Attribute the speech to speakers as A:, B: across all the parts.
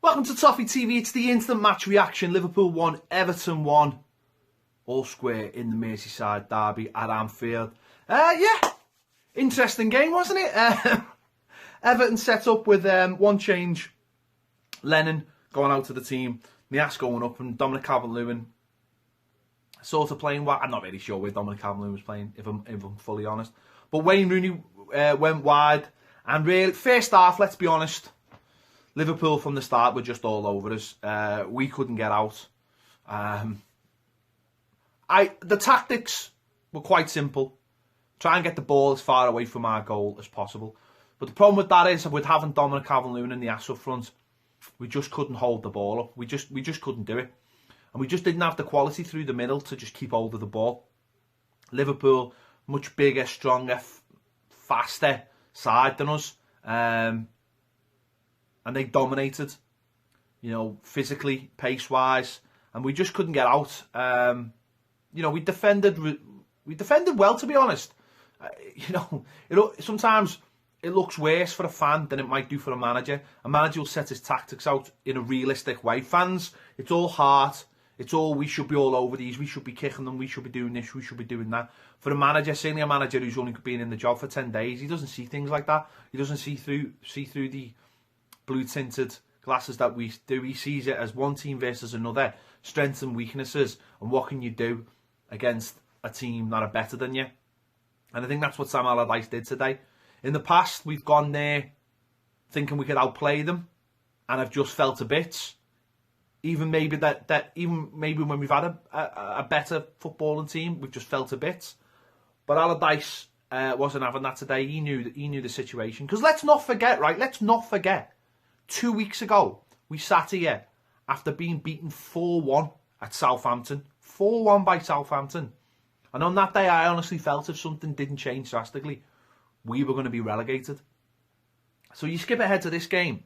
A: Welcome to Toffee TV. It's the instant match reaction. Liverpool 1, Everton 1. All square in the Merseyside derby at Anfield. Interesting game, wasn't it? Everton set up with one change. Lennon going out to the team. Nias going up and Dominic Calvert-Lewin sort of playing. I'm not really sure where Dominic Calvert-Lewin was playing, if I'm fully honest. But Wayne Rooney went wide. And really, first half, let's be honest, Liverpool from the start were just all over us. We couldn't get out. The tactics were quite simple. Try and get the ball as far away from our goal as possible. But the problem with that is, with having Dominic Calvert-Lewin in the ass up front, we just couldn't hold the ball up. We just couldn't do it. And we just didn't have the quality through the middle to just keep hold of the ball. Liverpool, much bigger, stronger, faster side than us. And they dominated, physically, pace-wise. And we just couldn't get out. We defended well, to be honest. Sometimes it looks worse for a fan than it might do for a manager. A manager will set his tactics out in a realistic way. Fans, it's all heart. It's all, we should be all over these. We should be kicking them. We should be doing this. We should be doing that. For a manager, certainly a manager who's only been in the job for 10 days, he doesn't see things like that. He doesn't see through the blue-tinted glasses that we do. He sees it as one team versus another, strengths and weaknesses, and what can you do against a team that are better than you. And I think that's what Sam Allardyce did today. In the past, we've gone there thinking we could outplay them, and I've just fell to bits. Even maybe when we've had a better footballing team, we've just fell to bits. But Allardyce wasn't having that today. He knew the situation. Because let's not forget, right? Let's not forget. 2 weeks ago, we sat here after being beaten 4-1 at Southampton. 4-1 by Southampton. And on that day, I honestly felt if something didn't change drastically, we were going to be relegated. So you skip ahead to this game,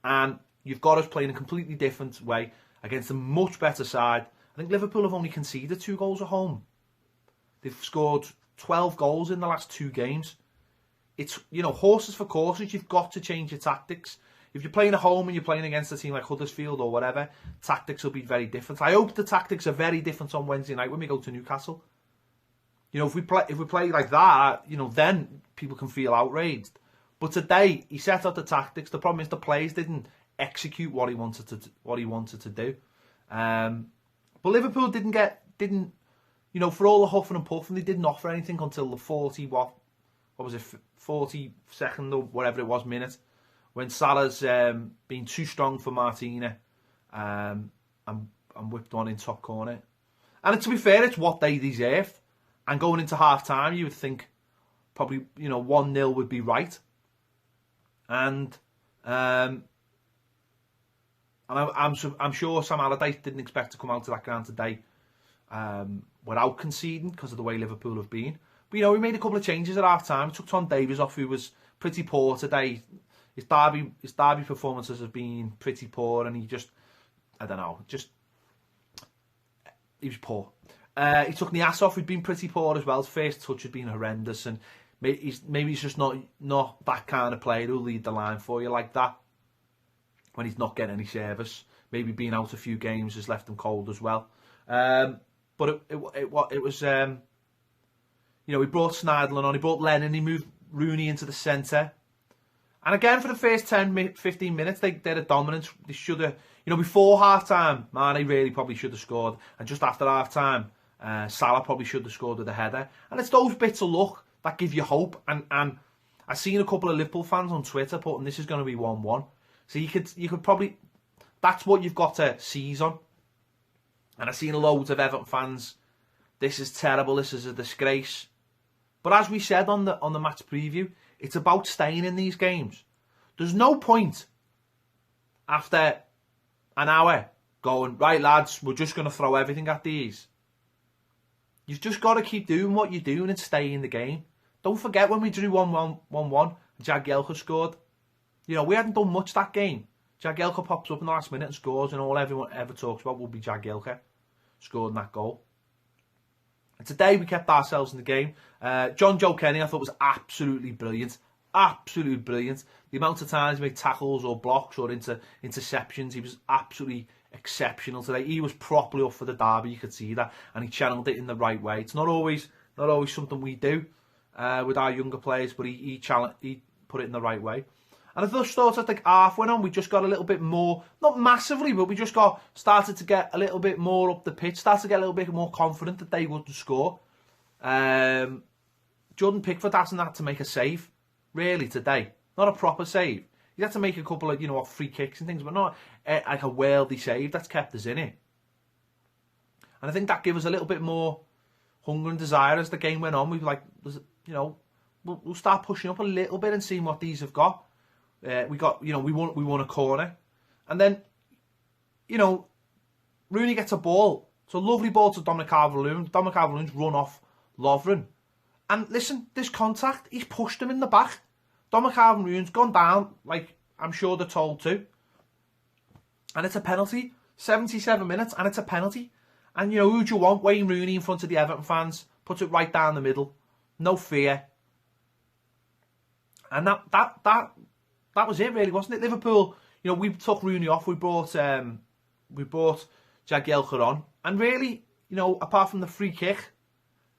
A: and you've got us playing a completely different way against a much better side. I think Liverpool have only conceded 2 goals at home. They've scored 12 goals in the last 2 games. It's, horses for courses. You've got to change your tactics. If you're playing at home and you're playing against a team like Huddersfield or whatever, tactics will be very different. I hope the tactics are very different on Wednesday night when we go to Newcastle. If we play like that, then people can feel outraged. But today he set out the tactics. The problem is the players didn't execute what he wanted to do. But Liverpool didn't, for all the huffing and puffing, they didn't offer anything until the 42nd or whatever it was minute, when Salah's been too strong for Martina and whipped one in top corner. And to be fair, it's what they deserved. And going into half time, you would think probably 1-0 would be right. And I'm sure Sam Allardyce didn't expect to come out to that ground today without conceding because of the way Liverpool have been. But we made a couple of changes at half time. We took Tom Davies off, who was pretty poor today. His derby performances have been pretty poor, and he was poor. He took Nias off, who'd been pretty poor as well. His first touch had been horrendous, and maybe he's just not that kind of player who'll lead the line for you like that when he's not getting any service. Maybe being out a few games has left him cold as well. But it was he brought Sneijderlin on, he brought Lennon, he moved Rooney into the centre. And again, for the first 10-15 minutes, they had a dominance. They should have, before half-time, Mane really probably should have scored. And just after half-time, Salah probably should have scored with a header. And it's those bits of luck that give you hope. And I've seen a couple of Liverpool fans on Twitter putting this is going to be 1-1. So you could probably, that's what you've got to seize on. And I've seen loads of Everton fans, this is terrible, this is a disgrace. But as we said on the match preview, it's about staying in these games. There's no point after an hour going, right lads, we're just going to throw everything at these. You've just got to keep doing what you're doing and stay in the game. Don't forget when we drew 1-1 and Jagielka scored. We hadn't done much that game. Jagielka pops up in the last minute and scores, and all everyone ever talks about will be Jagielka scoring that goal. And today we kept ourselves in the game. John Joe Kenny I thought was absolutely brilliant. Absolutely brilliant. The amount of times he made tackles or blocks or interceptions, he was absolutely exceptional today. He was properly up for the derby, you could see that, and he channeled it in the right way. It's not always something we do with our younger players, but he put it in the right way. And I just thought as the half went on, we just got a little bit more, not massively, but we just started to get a little bit more up the pitch, started to get a little bit more confident that they wouldn't score. Jordan Pickford hasn't had to make a save, really, today. Not a proper save. He had to make a couple of, off free kicks and things, but not like a worldly save that's kept us in it. And I think that gave us a little bit more hunger and desire as the game went on. We'll start pushing up a little bit and seeing what these have got. We won a corner, and then, Rooney gets a ball. It's a lovely ball to Dominic Calvert-Lewin. Dominic Calvert-Lewin's run off Lovren, and listen, this contact, he's pushed him in the back. Dominic Calvert-Lewin's gone down, like I'm sure they're told to, and it's a penalty. 77 minutes, and it's a penalty. And who do you want? Wayne Rooney in front of the Everton fans, puts it right down the middle, no fear, and that was it, really, wasn't it? Liverpool, we took Rooney off. We brought Jagielka on, and really, apart from the free kick,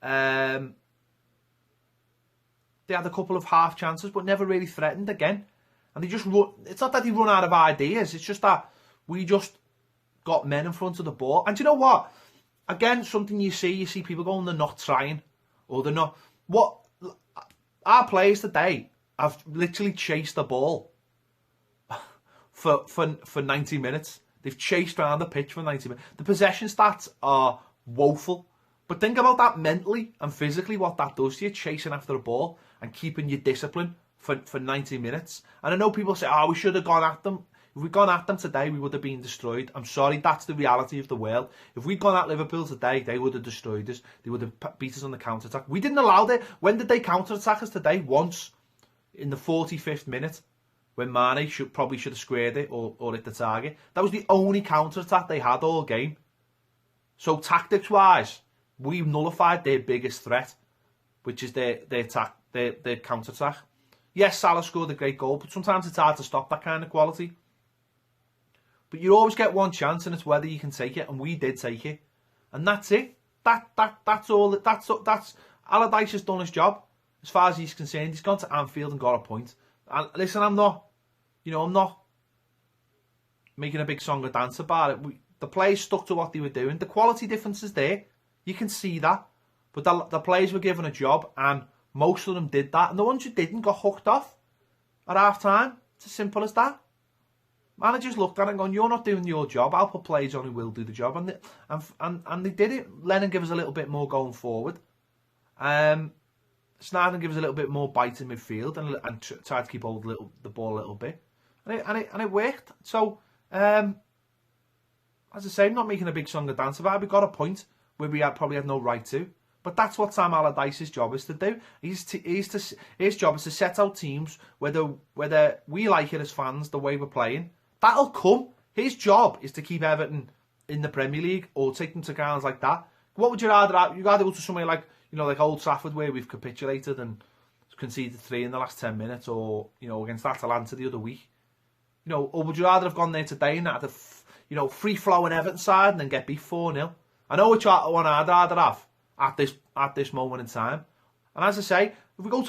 A: they had a couple of half chances, but never really threatened again. And they just run. It's not that they run out of ideas. It's just that we just got men in front of the ball. And do you know what? Again, something you see people going, they're not trying, or they're not. What our players today have literally chased the ball for 90 minutes. They've chased around the pitch for 90 minutes. The possession stats are woeful. But think about that mentally and physically, what that does to you, chasing after a ball and keeping your discipline for 90 minutes. And I know people say, we should have gone at them. If we'd gone at them today, we would have been destroyed. I'm sorry, that's the reality of the world. If we'd gone at Liverpool today, they would have destroyed us. They would have beat us on the counter-attack. We didn't allow it. When did they counter-attack us today? Once. In the 45th minute, when Mane probably should have squared it or hit the target. That was the only counter-attack they had all game. So tactics-wise, we nullified their biggest threat, which is their counter-attack. Yes, Salah scored a great goal, but sometimes it's hard to stop that kind of quality. But you always get one chance, and it's whether you can take it, and we did take it. And that's it. That's all. That's Allardyce has done his job. As far as he's concerned, he's gone to Anfield and got a point. And listen, I'm not making a big song or dance about it. The players stuck to what they were doing. The quality difference is there. You can see that. But the players were given a job, and most of them did that. And the ones who didn't got hooked off at half time. It's as simple as that. Managers looked at it and gone, you're not doing your job. I'll put players on who will do the job. And they did it. Lennon gave us a little bit more going forward. Snarden gives us a little bit more bite in midfield and tried to keep hold of the ball a little bit. And it worked. So, as I say, I'm not making a big song or dance about it. We got a point where we probably had no right to. But that's what Sam Allardyce's job is to do. His job is to set out teams, whether we like it as fans, the way we're playing. That'll come. His job is to keep Everton in the Premier League or take them to grounds like that. What would you rather have? You'd rather go to somewhere like Old Trafford, where we've capitulated and conceded 3 in the last 10 minutes, or against Atalanta the other week, or would you rather have gone there today and had a free flowing Everton side and then get beat 4-0? I know which one I'd rather have at this moment in time. And as I say, if we go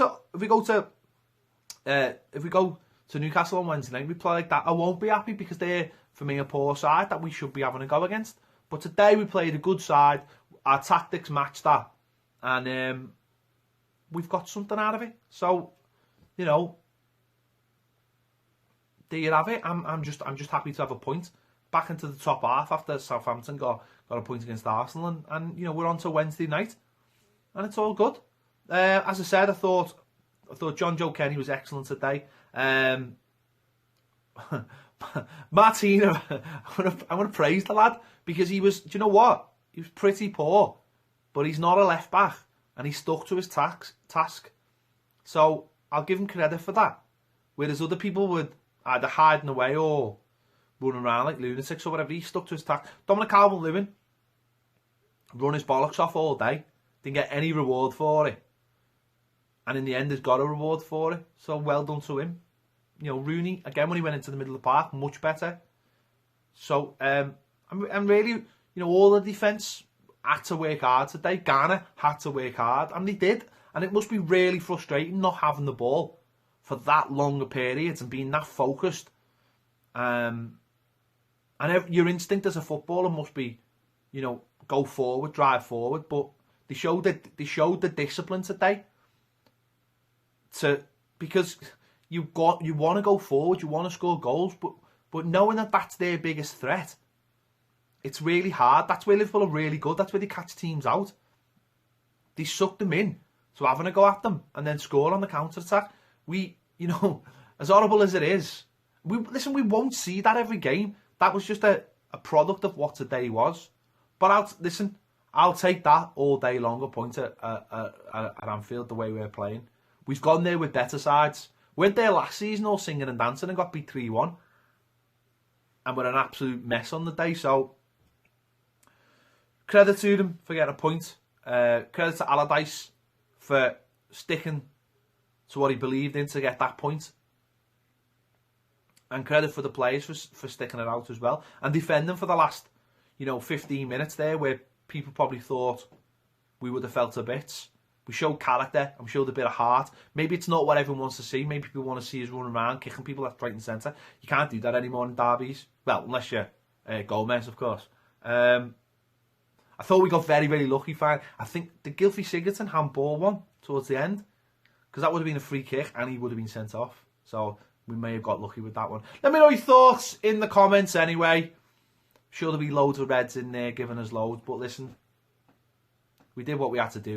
A: to Newcastle on Wednesday night, we play like that, I won't be happy, because they're, for me, a poor side that we should be having a go against. But today we played a good side. Our tactics matched that. And we've got something out of it. So, there you have it. I'm just happy to have a point back into the top half after Southampton got a point against Arsenal, and we're on to Wednesday night, and it's all good. As I said, I thought John Joe Kenny was excellent today. Martina, I want to praise the lad, because he was. Do you know what? He was pretty poor. But he's not a left back, and he stuck to his task. So I'll give him credit for that. Whereas other people would either hiding away or running around like lunatics or whatever, he stuck to his task. Dominic Calvert-Lewin run his bollocks off all day, didn't get any reward for it, and in the end has got a reward for it. So well done to him. You know, Rooney, again, when he went into the middle of the park, much better. So, and really, you know, all the defence had to work hard today. Ghana had to work hard, and they did. And it must be really frustrating not having the ball for that long a period and being that focused. And your instinct as a footballer must be, you know, go forward, drive forward. But they showed the discipline today. Because you want to go forward, you want to score goals, but knowing that that's their biggest threat, it's really hard. That's where Liverpool are really good. That's where they catch teams out. They suck them in, so having a go at them and then score on the counter attack. You know, as horrible as it is, we won't see that every game. That was just a product of what today was. But I'll take that all day long. A point at Anfield, the way we're playing. We've gone there with better sides. Went there last season all singing and dancing and got beat 3-1. And we're an absolute mess on the day. So, credit to them for getting a point. Credit to Allardyce for sticking to what he believed in to get that point. And credit for the players for sticking it out as well. And defending for the last, 15 minutes there where people probably thought we would have felt a bit. We showed character and we showed a bit of heart. Maybe it's not what everyone wants to see. Maybe people want to see us running around, kicking people left, right and centre. You can't do that anymore in derbies. Well, unless you're Gomez, of course. I thought we got very, very lucky. Fine. I think the Gylfi Sigurdsson handball one towards the end, because that would have been a free kick and he would have been sent off. So we may have got lucky with that one. Let me know your thoughts in the comments anyway. Sure there'll be loads of reds in there giving us loads. But listen, we did what we had to do.